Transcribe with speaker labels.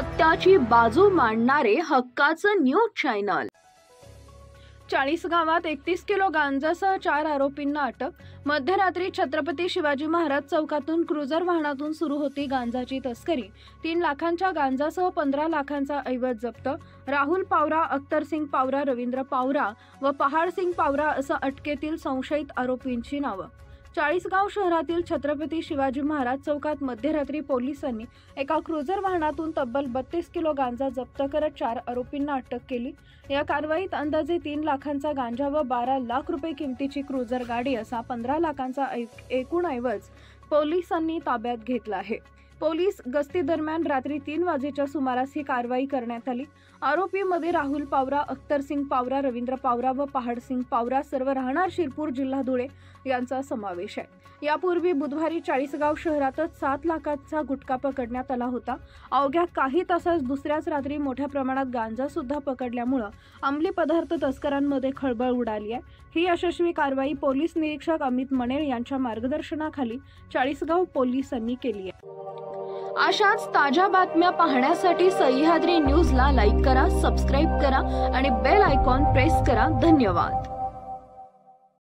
Speaker 1: सत्याची बाजू मांडणारे हक्काचं न्यूज चॅनल। 40 गावात 31 किलो गांजासह 4 आरोपींना अटक। मध्यरात्री छत्रपती शिवाजी महाराज चौकातून क्रुझर वाहनातून सुरू होती गांजाची तस्करी। 3 लाखांच्या गांजासह 15 लाखांचा ऐवज जप्त। राहुल पावरा, अख्तर सिंग पावरा, रवींद्र पावरा व पहाड सिंग पावरा असं अटकेतील संशयित आरोपींची नावं। 40गाव शहरातील छत्रपती शिवाजी महाराज चौकात मध्यरात्री पोलिसांनी एका क्रुझर वाहनातून तब्बल 32 किलो गांजा जप्त करत 4 आरोपींना अटक केली। या कारवाईत अंदाजे 3 लाखांचा गांजा व 12 लाख रुपये किमतीची क्रुझर गाडी असा 15 लाखांचा एकूण ऐवज पोलिसांनी ताब्यात घेतला आहे। पोलीस गस्ती दरम्यान रात्री 3 वाजेच्या सुमारास ही कारवाई करण्यात आली। आरोपीमध्ये राहुल पावरा, अख्तर सिंग पावरा, रवींद्र पावरा व पहाड सिंग पावरा सर्व राहणार शिरपूर, जिल्हा धुळे यांचा समावेश आहे। यापूर्वी बुधवारी 40गाव शहरातच 7 लाखांचा गुटखा पकडण्यात आला होता। अवघ्या काही तासात दुसऱ्याच रात्री मोठ्या प्रमाणात गांजा सुद्धा पकडल्यामुळे अंमली पदार्थ तस्करांमध्ये खळबळ उडाली आहे। ही यशस्वी कारवाई पोलीस निरीक्षक अमित मणेर यांच्या मार्गदर्शनाखाली 40गाव पोलिसांनी केली आहे। अशाच ताज्या बातम्या पाहण्यासाठी सह्याद्री न्यूजला लाईक करा, सबस्क्राइब करा आणि बेल आयकॉन प्रेस करा। धन्यवाद।